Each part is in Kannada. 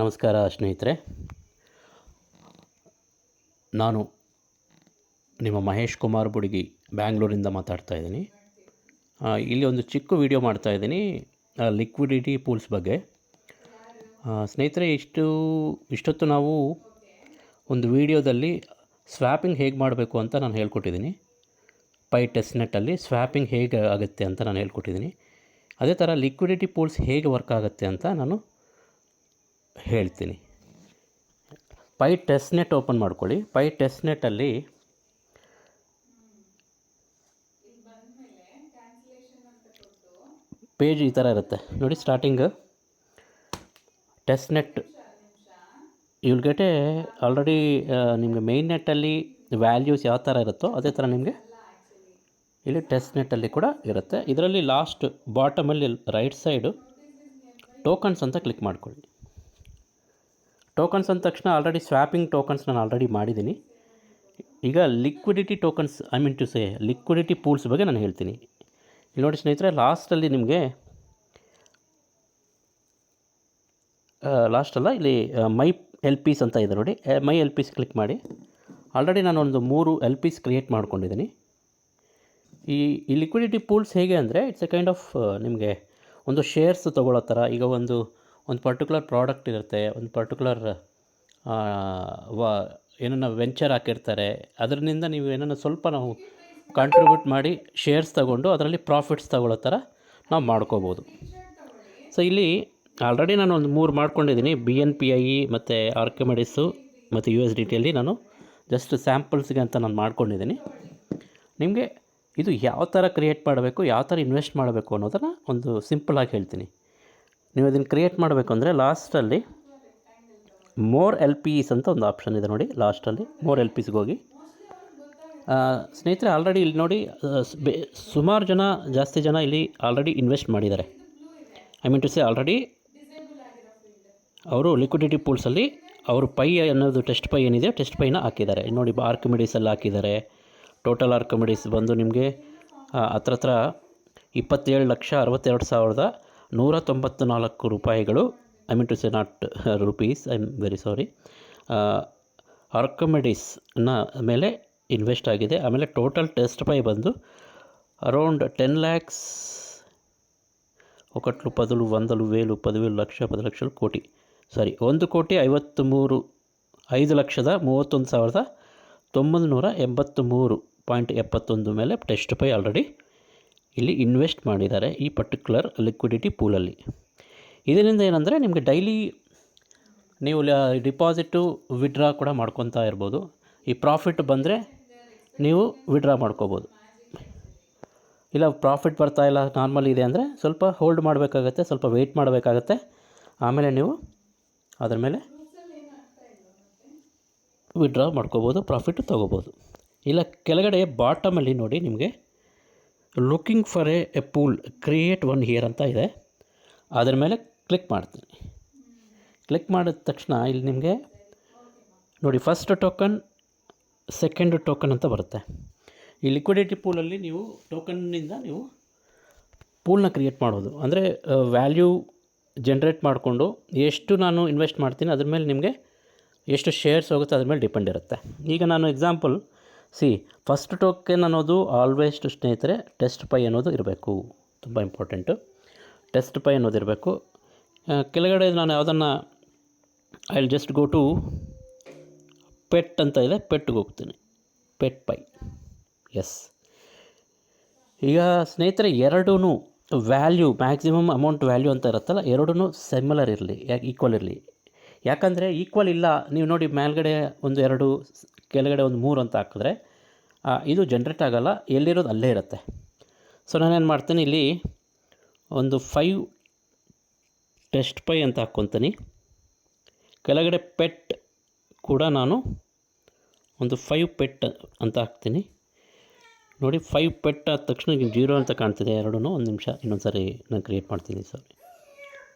ನಮಸ್ಕಾರ ಸ್ನೇಹಿತರೆ. ನಾನು ನಿಮ್ಮ ಮಹೇಶ್ ಕುಮಾರ್ ಬುಡಗಿ ಬ್ಯಾಂಗ್ಳೂರಿಂದ ಮಾತಾಡ್ತಾ ಇದ್ದೀನಿ. ಇಲ್ಲಿ ಒಂದು ಚಿಕ್ಕ ವಿಡಿಯೋ ಮಾಡ್ತಾಯಿದ್ದೀನಿ ಲಿಕ್ವಿಡಿಟಿ ಪೂಲ್ಸ್ ಬಗ್ಗೆ. ಸ್ನೇಹಿತರೆ, ಇಷ್ಟೊತ್ತು ನಾವು ಒಂದು ವಿಡಿಯೋದಲ್ಲಿ ಸ್ವ್ಯಾಪಿಂಗ್ ಹೇಗೆ ಮಾಡಬೇಕು ಅಂತ ನಾನು ಹೇಳ್ಕೊಟ್ಟಿದ್ದೀನಿ. ಪೈ ಟೆಸ್ಟ್ ನೆಟ್ಟಲ್ಲಿ ಸ್ವ್ಯಾಪಿಂಗ್ ಹೇಗೆ ಆಗುತ್ತೆ ಅಂತ ನಾನು ಹೇಳ್ಕೊಟ್ಟಿದ್ದೀನಿ. ಅದೇ ಥರ ಲಿಕ್ವಿಡಿಟಿ ಪೂಲ್ಸ್ ಹೇಗೆ ವರ್ಕ್ ಆಗುತ್ತೆ ಅಂತ ನಾನು ಹೇಳ್ತೀನಿ. ಪೈ ಟೆಸ್ಟ್ ನೆಟ್ ಓಪನ್ ಮಾಡ್ಕೊಳ್ಳಿ. ಪೈ ಟೆಸ್ಟ್ ನೆಟ್ಟಲ್ಲಿ ಪೇಜ್ ಈ ಥರ ಇರುತ್ತೆ ನೋಡಿ. Starting test net you will get already ನಿಮಗೆ ಮೇಯ್ನ್ ನೆಟ್ಟಲ್ಲಿ ವ್ಯಾಲ್ಯೂಸ್ ಯಾವ ಥರ ಇರುತ್ತೋ ಅದೇ ಥರ ನಿಮಗೆ ಇಲ್ಲಿ ಟೆಸ್ಟ್ ನೆಟ್ಟಲ್ಲಿ ಕೂಡ ಇರುತ್ತೆ. ಇದರಲ್ಲಿ ಲಾಸ್ಟ್ ಬಾಟಮಲ್ಲಿ ರೈಟ್ ಸೈಡು ಟೋಕನ್ಸ್ ಅಂತ ಕ್ಲಿಕ್ ಮಾಡ್ಕೊಳ್ಳಿ. ಟೋಕನ್ಸ್ ಅಂದ ತಕ್ಷಣ ಆಲ್ರೆಡಿ ಸ್ವ್ಯಾಪಿಂಗ್ ಟೋಕನ್ಸ್ ನಾನು ಆಲ್ರೆಡಿ ಮಾಡಿದ್ದೀನಿ. ಈಗ ಲಿಕ್ವಿಡಿಟಿ ಟೋಕನ್ಸ್ ಲಿಕ್ವಿಡಿಟಿ ಪೂಲ್ಸ್ ಬಗ್ಗೆ ನಾನು ಹೇಳ್ತೀನಿ. ಇಲ್ಲಿ ನೋಡಿ ಸ್ನೇಹಿತರೆ, ಲಾಸ್ಟಲ್ಲಿ ನಿಮಗೆ ಇಲ್ಲಿ ಮೈ ಎಲ್ ಪೀಸ್ ಅಂತ ಇದೆ ನೋಡಿ. ಮೈ ಎಲ್ ಪೀಸ್ ಕ್ಲಿಕ್ ಮಾಡಿ. ಆಲ್ರೆಡಿ ನಾನು ಒಂದು 3 ಎಲ್ ಪೀಸ್ ಕ್ರಿಯೇಟ್ ಮಾಡ್ಕೊಂಡಿದ್ದೀನಿ. ಈ ಲಿಕ್ವಿಡಿಟಿ ಪೂಲ್ಸ್ ಹೇಗೆ ಅಂದರೆ ಇಟ್ಸ್ ಎ ಕೈಂಡ್ ಆಫ್ ನಿಮಗೆ ಒಂದು ಶೇರ್ಸ್ ತೊಗೊಳ್ಳೋ ಥರ. ಈಗ ಒಂದು ಪರ್ಟಿಕ್ಯುಲರ್ ಪ್ರಾಡಕ್ಟ್ ಇರುತ್ತೆ, ಒಂದು ಪರ್ಟಿಕ್ಯುಲರ್ ಏನನ್ನ ವೆಂಚರ್ ಹಾಕಿರ್ತಾರೆ, ಅದರಿಂದ ನೀವು ಏನನ್ನ ಸ್ವಲ್ಪ ನಾವು ಕಾಂಟ್ರಿಬ್ಯೂಟ್ ಮಾಡಿ ಶೇರ್ಸ್ ತಗೊಂಡು ಅದರಲ್ಲಿ ಪ್ರಾಫಿಟ್ಸ್ ತಗೊಳ್ಳೋ ಥರ ನಾವು ಮಾಡ್ಕೋಬೋದು. ಸೊ ಇಲ್ಲಿ ಆಲ್ರೆಡಿ ನಾನು ಒಂದು 3 ಮಾಡ್ಕೊಂಡಿದ್ದೀನಿ. BNPI ಮತ್ತು ಆರ್ಕಿಮಿಡೀಸು ಮತ್ತು USDTಯಲ್ಲಿ ನಾನು ಜಸ್ಟ್ ಸ್ಯಾಂಪಲ್ಸ್ಗೆ ಅಂತ ನಾನು ಮಾಡ್ಕೊಂಡಿದ್ದೀನಿ. ನಿಮಗೆ ಇದು ಯಾವ ಥರ ಕ್ರಿಯೇಟ್ ಮಾಡಬೇಕು, ಯಾವ ಥರ ಇನ್ವೆಸ್ಟ್ ಮಾಡಬೇಕು ಅನ್ನೋದನ್ನು ಒಂದು ಸಿಂಪಲಾಗಿ ಹೇಳ್ತೀನಿ. ನೀವು ಅದನ್ನು ಕ್ರಿಯೇಟ್ ಮಾಡಬೇಕು ಅಂದರೆ ಲಾಸ್ಟಲ್ಲಿ ಮೋರ್ ಎಲ್ ಪೀಸ್ ಅಂತ ಒಂದು ಆಪ್ಷನ್ ಇದೆ ನೋಡಿ. ಲಾಸ್ಟಲ್ಲಿ ಮೋರ್ ಎಲ್ ಪೀಸ್ಗೆ ಹೋಗಿ. ಸ್ನೇಹಿತರೆ, ಆಲ್ರೆಡಿ ಇಲ್ಲಿ ನೋಡಿ ಸುಮಾರು ಜಾಸ್ತಿ ಜನ ಇಲ್ಲಿ ಆಲ್ರೆಡಿ ಇನ್ವೆಸ್ಟ್ ಮಾಡಿದ್ದಾರೆ. ಆಲ್ರೆಡಿ ಅವರು ಲಿಕ್ವಿಡಿಟಿ ಪೂಲ್ಸಲ್ಲಿ ಅವರು ಪೈ ಅನ್ನೋದು ಟೆಸ್ಟ್ ಪೈ ಏನಿದೆ ಟೆಸ್ಟ್ ಪೈನ ಹಾಕಿದ್ದಾರೆ ನೋಡಿ. ಆರ್ಕಿಮಿಡೀಸಲ್ಲಿ ಹಾಕಿದ್ದಾರೆ. ಟೋಟಲ್ ಆರ್ಕಿಮಿಡೀಸ್ ಬಂದು ನಿಮಗೆ ಹತ್ರ 27,62,194 ರೂಪಾಯಿಗಳು. Not rupees, I am very sorry. ಆರ್ಕಿಮಿಡೀಸ್ನ ಮೇಲೆ ಇನ್ವೆಸ್ಟ್ ಆಗಿದೆ. ಆಮೇಲೆ ಟೋಟಲ್ ಟೆಸ್ಟ್ ಪೈ ಬಂದು ಅರೌಂಡ್ 10 lakhs 1,10,1,000 ಲಕ್ಷ 10 ಲಕ್ಷ ಕೋಟಿ 1,531,983.71 ಮೇಲೆ ಟೆಸ್ಟ್ ಪೈ ಆಲ್ರೆಡಿ ಇಲ್ಲಿ ಇನ್ವೆಸ್ಟ್ ಮಾಡಿದ್ದಾರೆ ಈ ಪರ್ಟಿಕ್ಯುಲರ್ ಲಿಕ್ವಿಡಿಟಿ ಪೂಲಲ್ಲಿ. ಇದರಿಂದ ಏನಂದರೆ ನಿಮಗೆ ಡೈಲಿ ನೀವು ಡಿಪಾಸಿಟು ವಿಡ್ರಾ ಕೂಡ ಮಾಡ್ಕೊತಾ ಇರ್ಬೋದು. ಈ ಪ್ರಾಫಿಟ್ ಬಂದರೆ ನೀವು ವಿಡ್ರಾ ಮಾಡ್ಕೋಬೋದು. ಇಲ್ಲ ಪ್ರಾಫಿಟ್ ಬರ್ತಾ ಇಲ್ಲ, ನಾರ್ಮಲ್ ಇದೆ ಅಂದರೆ ಸ್ವಲ್ಪ ಹೋಲ್ಡ್ ಮಾಡಬೇಕಾಗತ್ತೆ, ಸ್ವಲ್ಪ ವೆಯ್ಟ್ ಮಾಡಬೇಕಾಗತ್ತೆ. ಆಮೇಲೆ ನೀವು ಅದರ ಮೇಲೆ ವಿಡ್ರಾ ಮಾಡ್ಕೋಬೋದು, ಪ್ರಾಫಿಟ್ ತೊಗೋಬೋದು. ಇಲ್ಲ ಕೆಳಗಡೆ ಬಾಟಮಲ್ಲಿ ನೋಡಿ ನಿಮಗೆ looking for A pool create one here ಅಂತ ಇದೆ. ಅದರ ಮೇಲೆ ಕ್ಲಿಕ್ ಮಾಡ್ತೀನಿ. ಕ್ಲಿಕ್ ಮಾಡಿದ ತಕ್ಷಣ ಇಲ್ಲಿ ನಿಮಗೆ ನೋಡಿ ಫಸ್ಟ್ ಟೋಕನ್, ಸೆಕೆಂಡ್ ಟೋಕನ್ ಅಂತ ಬರುತ್ತೆ. ಈ ಲಿಕ್ವಿಡಿಟಿ ಪೂಲಲ್ಲಿ ನೀವು ಟೋಕನ್ನಿಂದ ನೀವು ಪೂಲ್ನ ಕ್ರಿಯೇಟ್ ಮಾಡೋದು. ಅಂದರೆ ವ್ಯಾಲ್ಯೂ ಜನ್ರೇಟ್ ಮಾಡಿಕೊಂಡು ಎಷ್ಟು ನಾನು ಇನ್ವೆಸ್ಟ್ ಮಾಡ್ತೀನಿ ಅದ್ರ ಮೇಲೆ ನಿಮಗೆ ಎಷ್ಟು ಶೇರ್ಸ್ ಹೋಗುತ್ತೆ ಅದ್ರ ಮೇಲೆ ಡಿಪೆಂಡ್ ಇರುತ್ತೆ. ಈಗ ನಾನು ಎಕ್ಸಾಂಪಲ್ ಫಸ್ಟ್ ಟೋಕನ್ ಅನ್ನೋದು ಆಲ್ವೇಸ್ ಸ್ನೇಹಿತರೆ ಟೆಸ್ಟ್ ಪೈ ಅನ್ನೋದು ಇರಬೇಕು. ತುಂಬ ಇಂಪಾರ್ಟೆಂಟು. ಟೆಸ್ಟ್ ಪೈ ಅನ್ನೋದು ಇರಬೇಕು. ಕೆಳಗಡೆ ನಾನು ಯಾವುದನ್ನು I will just go to pet ಅಂತ ಇದೆ, ಪೆಟ್ಗೆ ಹೋಗ್ತೀನಿ. Pet pi, yes. ಈಗ ಸ್ನೇಹಿತರೆ ಎರಡೂ ವ್ಯಾಲ್ಯೂ ಮ್ಯಾಕ್ಸಿಮಮ್ ಅಮೌಂಟ್ ವ್ಯಾಲ್ಯೂ ಅಂತ ಇರುತ್ತಲ್ಲ, ಎರಡೂ ಸಿಮಿಲರ್ ಇರಲಿ, ಈಕ್ವಲ್ ಇರಲಿ. ಯಾಕಂದರೆ ಈಕ್ವಲ್ ಇಲ್ಲ, ನೀವು ನೋಡಿ ಮೇಲ್ಗಡೆ ಒಂದು 2 ಕೆಳಗಡೆ ಒಂದು 3 ಅಂತ ಹಾಕಿದ್ರೆ ಇದು ಜನ್ರೇಟ್ ಆಗೋಲ್ಲ, ಎಲ್ಲಿರೋದು ಅಲ್ಲೇ ಇರುತ್ತೆ. ಸೊ ನಾನೇನು ಮಾಡ್ತೀನಿ, ಇಲ್ಲಿ ಒಂದು 5 ಟೆಸ್ಟ್ ಪೈ ಅಂತ ಹಾಕ್ಕೊತೀನಿ. ಕೆಳಗಡೆ ಪೆಟ್ ಕೂಡ ನಾನು ಒಂದು 5 ಪೆಟ್ ಅಂತ ಹಾಕ್ತೀನಿ ನೋಡಿ. 5 ಪೆಟ್ ಆದ ತಕ್ಷಣ 0 ಅಂತ ಕಾಣ್ತಿದೆ ಎರಡೂ. ಒಂದು ನಿಮಿಷ ಇನ್ನೊಂದು ಸಾರಿ ನಾನು ಕ್ರಿಯೇಟ್ ಮಾಡ್ತೀನಿ.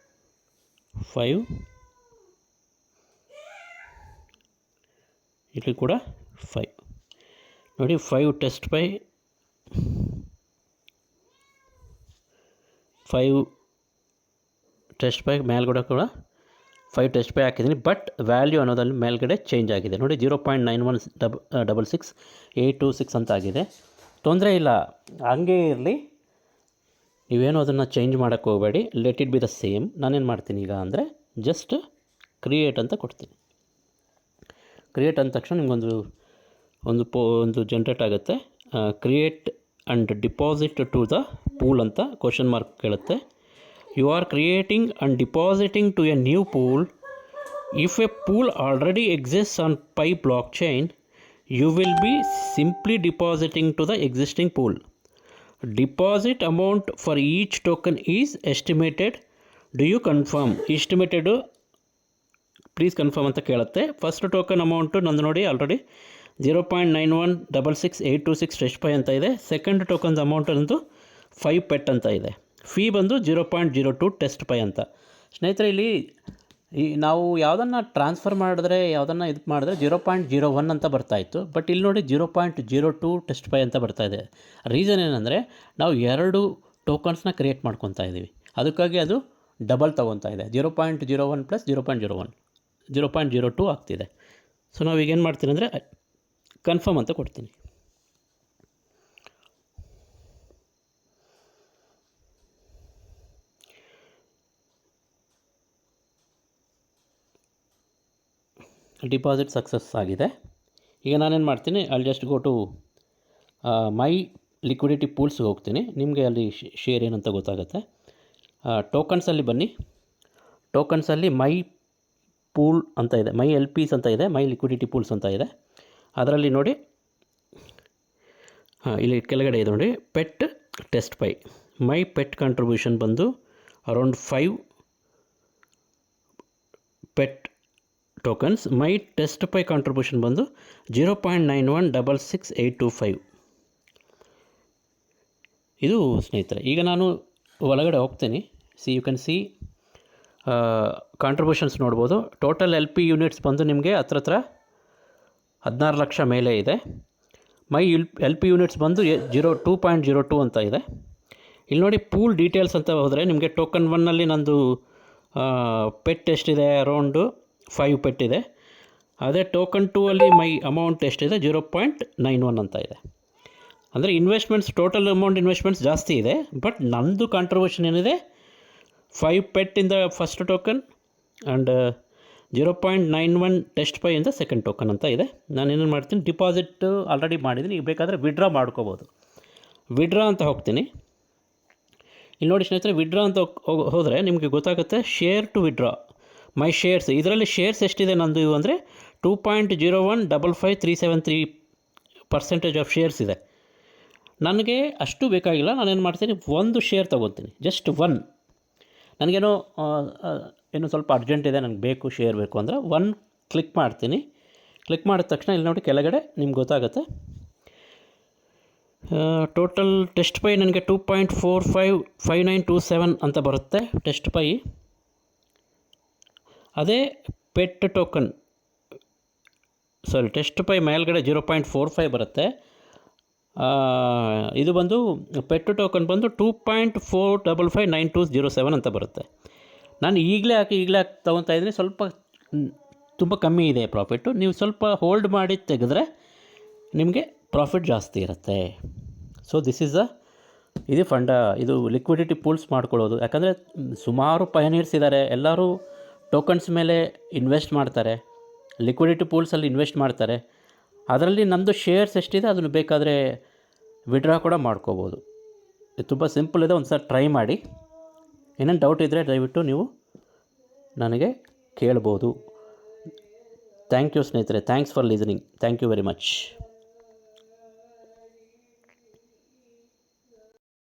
5 ಇಲ್ಲಿ ಕೂಡ 5 ನೋಡಿ. 5 ಟೆಸ್ಟ್ ಪೈ, 5 ಟೆಸ್ಟ್ ಪೈ ಮೇಲ್ಗಡೆ ಕೂಡ 5 ಟೆಸ್ಟ್ ಪೈ ಹಾಕಿದ್ದೀನಿ. ಬಟ್ ವ್ಯಾಲ್ಯೂ ಅನ್ನೋದಲ್ಲಿ ಮೇಲ್ಗಡೆ ಚೇಂಜ್ ಆಗಿದೆ ನೋಡಿ, 0.9166826 ಅಂತ ಆಗಿದೆ. ತೊಂದರೆ ಇಲ್ಲ, ಹಂಗೇ ಇರಲಿ, ನೀವೇನು ಅದನ್ನು ಚೇಂಜ್ ಮಾಡೋಕ್ಕೆ ಹೋಗಬೇಡಿ. Let it be the same. ನಾನೇನು ಮಾಡ್ತೀನಿ ಈಗ ಅಂದರೆ ಜಸ್ಟ್ ಕ್ರಿಯೇಟ್ ಅಂತ ಕೊಡ್ತೀನಿ. ಕ್ರಿಯೇಟ್ ಅಂದ ತಕ್ಷಣ ನಿಮಗೊಂದು ಒಂದು ಜನ್ರೇಟ್ ಆಗುತ್ತೆ. Create and deposit to the pool ಅಂತ ಕ್ವಶನ್ ಮಾರ್ಕ್ ಕೇಳುತ್ತೆ. You are creating and depositing to a new pool. If a pool already exists on pi blockchain, you will be simply depositing to the existing pool. Deposit amount for each token is estimated. Do you confirm? Estimated please confirm ಅಂತ ಕೇಳುತ್ತೆ. ಫಸ್ಟ್ ಟೋಕನ್ ಅಮೌಂಟು ನಂದು ನೋಡಿ ಆಲ್ರೆಡಿ 0.9166826 ಟೆಸ್ಟ್ ಪೈ ಅಂತ ಇದೆ. ಸೆಕೆಂಡ್ ಟೋಕನ್ದು ಅಮೌಂಟ್ ಅಂದು 5 ಪೆಟ್ ಅಂತ ಇದೆ. ಫೀ ಬಂದು 0.02 ಟೆಸ್ಟ್ ಪೈ ಅಂತ. ಸ್ನೇಹಿತರೆ, ಇಲ್ಲಿ ನಾವು ಯಾವುದನ್ನು ಟ್ರಾನ್ಸ್ಫರ್ ಮಾಡಿದ್ರೆ, ಯಾವುದನ್ನು ಇದು ಮಾಡಿದ್ರೆ 0.01 ಅಂತ ಬರ್ತಾಯಿತ್ತು. ಬಟ್ ಇಲ್ಲಿ ನೋಡಿ 0.02 ಟೆಸ್ಟ್ ಪೈ ಅಂತ ಬರ್ತಾಯಿದೆ. ರೀಸನ್ ಏನಂದರೆ ನಾವು 2 ಟೋಕನ್ಸ್ನ ಕ್ರಿಯೇಟ್ ಮಾಡ್ಕೊತಾ ಇದ್ದೀವಿ, ಅದಕ್ಕಾಗಿ ಅದು ಡಬಲ್ ತೊಗೊತಾ ಇದೆ. 0.01 ಪ್ಲಸ್ 0.02 ಆಗ್ತಿದೆ. ಸೊ ನಾವು ಈಗೇನು ಮಾಡ್ತೀನಿ ಅಂದರೆ ಕನ್ಫರ್ಮ್ ಅಂತ ಕೊಡ್ತೀನಿ. ಡಿಪಾಸಿಟ್ ಸಕ್ಸಸ್ ಆಗಿದೆ. ಈಗ ನಾನೇನು ಮಾಡ್ತೀನಿ, ಅಲ್ಲಿ just go to my liquidity ಪೂಲ್ಸ್ಗೆ ಹೋಗ್ತೀನಿ. ನಿಮಗೆ ಅಲ್ಲಿ ಶೇರ್ ಏನಂತ ಗೊತ್ತಾಗುತ್ತೆ. ಟೋಕನ್ಸಲ್ಲಿ ಬನ್ನಿ. ಟೋಕನ್ಸಲ್ಲಿ ಮೈ ಪೂಲ್ ಅಂತ ಇದೆ, ಮೈ ಎಲ್ ಪಿಸ್ ಅಂತ ಇದೆ, ಮೈ ಲಿಕ್ವಿಡಿಟಿ ಪೂಲ್ಸ್ ಅಂತ ಇದೆ. ಅದರಲ್ಲಿ ನೋಡಿ, ಇಲ್ಲಿ ಕೆಳಗಡೆ ಇದೆ ನೋಡಿ, pet test pi. My pet contribution ಬಂದು around 5 pet tokens. My test pi contribution ಬಂದು 0.9166825. ಇದು ಸ್ನೇಹಿತರೆ. ಈಗ ನಾನು ಒಳಗಡೆ ಹೋಗ್ತೀನಿ. ಯು ಕ್ಯಾನ್ ಸಿ ಕಾಂಟ್ರಿಬ್ಯೂಷನ್ಸ್ ನೋಡ್ಬೋದು. ಟೋಟಲ್ ಎಲ್ ಪಿ ಯೂನಿಟ್ಸ್ ಬಂದು ನಿಮಗೆ ಹತ್ರ 16 ಲಕ್ಷ ಮೇಲೆ ಇದೆ. ಮೈ ಎಲ್ ಪಿ ಯೂನಿಟ್ಸ್ ಬಂದು 2.02 ಅಂತ ಇದೆ. ಇಲ್ಲಿ ನೋಡಿ ಪೂಲ್ ಡೀಟೇಲ್ಸ್ ಅಂತ ಹೋದರೆ ನಿಮಗೆ ಟೋಕನ್ 1ನಲ್ಲಿ ನಂದು ಪೆಟ್ ಎಷ್ಟಿದೆ, ಅರೌಂಡು 5 ಪೆಟ್ ಇದೆ. ಅದೇ ಟೋಕನ್ 2ಅಲ್ಲಿ ಮೈ ಅಮೌಂಟ್ ಎಷ್ಟಿದೆ, 0.91 ಅಂತ ಇದೆ. ಅಂದರೆ ಇನ್ವೆಸ್ಟ್ಮೆಂಟ್ಸ್, ಟೋಟಲ್ ಅಮೌಂಟ್ ಇನ್ವೆಸ್ಟ್ಮೆಂಟ್ಸ್ ಜಾಸ್ತಿ ಇದೆ. ಬಟ್ ನನ್ನದು ಕಾಂಟ್ರಿಬ್ಯೂಷನ್ ಏನಿದೆ 5 pet in the first token and 0.91 test pi in the second token ಅಂತ ಇದೆ. ನಾನೇನು ಮಾಡ್ತೀನಿ, ಡಿಪಾಸಿಟ್ ಆಲ್ರೆಡಿ ಮಾಡಿದ್ದೀನಿ. ಈಗ ಬೇಕಾದರೆ ವಿಡ್ರಾ ಮಾಡ್ಕೋಬೋದು. ವಿಡ್ರಾ ಅಂತ ಹೋಗ್ತೀನಿ. ಇಲ್ಲಿ ನೋಡಿ ಸ್ನೇಹಿತರೆ, ವಿಡ್ರಾ ಅಂತ ಹೋದರೆ ನಿಮಗೆ ಗೊತ್ತಾಗುತ್ತೆ share to withdraw my shares. ಇದರಲ್ಲಿ ಶೇರ್ಸ್ ಎಷ್ಟಿದೆ ನಂದು ಅಂದರೆ 2.0155373% ಆಫ್ ಶೇರ್ಸ್ ಇದೆ. ನನಗೆ ಅಷ್ಟು ಬೇಕಾಗಿಲ್ಲ. ನಾನೇನು ಮಾಡ್ತೀನಿ, ಒಂದು ಶೇರ್ ತೊಗೊತೀನಿ, ಜಸ್ಟ್ 1. ನನಗೇನೋ ಏನು ಸ್ವಲ್ಪ ಅರ್ಜೆಂಟ್ ಇದೆ, ನನಗೆ ಬೇಕು ಶೇರ್ ಬೇಕು ಅಂದರೆ 1 ಕ್ಲಿಕ್ ಮಾಡ್ತೀನಿ. ಕ್ಲಿಕ್ ಮಾಡಿದ ತಕ್ಷಣ ಇಲ್ಲಿ ನೋಡಿ ಕೆಳಗಡೆ ನಿಮ್ಗೆ ಗೊತ್ತಾಗುತ್ತೆ ಟೋಟಲ್ ಟೆಸ್ಟ್ ಪೈ ನನಗೆ 2.455927 ಅಂತ ಬರುತ್ತೆ ಟೆಸ್ಟ್ ಪೈ. ಅದೇ ಪೆಟ್ ಟೋಕನ್ ಟೆಸ್ಟ್ ಪೈ ಮೇಲ್ಗಡೆ 0.45 ಬರುತ್ತೆ. ಇದು ಬಂದು ಪೆಟ್ ಟೋಕನ್ ಬಂದು 2.455927 ಅಂತ ಬರುತ್ತೆ. ನಾನು ಈಗಲೇ ತೊಗೊತಾ ಇದ್ದೀನಿ. ಸ್ವಲ್ಪ ತುಂಬ ಕಮ್ಮಿ ಇದೆ ಪ್ರಾಫಿಟ್ಟು. ನೀವು ಸ್ವಲ್ಪ ಹೋಲ್ಡ್ ಮಾಡಿ ತೆಗೆದ್ರೆ ನಿಮಗೆ ಪ್ರಾಫಿಟ್ ಜಾಸ್ತಿ ಇರುತ್ತೆ. ಸೊ ದಿಸ್ ಈಸ್ ಇದು ಫಂಡ, ಇದು ಲಿಕ್ವಿಡಿಟಿ ಪೂಲ್ಸ್ ಮಾಡ್ಕೊಳ್ಳೋದು. ಯಾಕಂದರೆ ಸುಮಾರು ಪಯನೀರ್ಸ್ ಇದ್ದಾರೆ, ಎಲ್ಲರೂ ಟೋಕನ್ಸ್ ಮೇಲೆ ಇನ್ವೆಸ್ಟ್ ಮಾಡ್ತಾರೆ, ಲಿಕ್ವಿಡಿಟಿ ಪೂಲ್ಸಲ್ಲಿ ಇನ್ವೆಸ್ಟ್ ಮಾಡ್ತಾರೆ. ಅದರಲ್ಲಿ ನಮ್ಮದು ಶೇರ್ಸ್ ಎಷ್ಟಿದೆ ಅದನ್ನು ಬೇಕಾದರೆ ವಿಡ್ರಾ ಕೂಡ ಮಾಡ್ಕೋಬೋದು. ಇದು ತುಂಬ ಸಿಂಪಲ್ ಇದೆ, ಒಂದು ಸಲ ಟ್ರೈ ಮಾಡಿ. ಏನೇನು ಡೌಟ್ ಇದ್ದರೆ ದಯವಿಟ್ಟು ನೀವು ನನಗೆ ಕೇಳ್ಬೋದು. ಥ್ಯಾಂಕ್ ಯು ಸ್ನೇಹಿತರೆ. Thanks for listening. Thank you very much.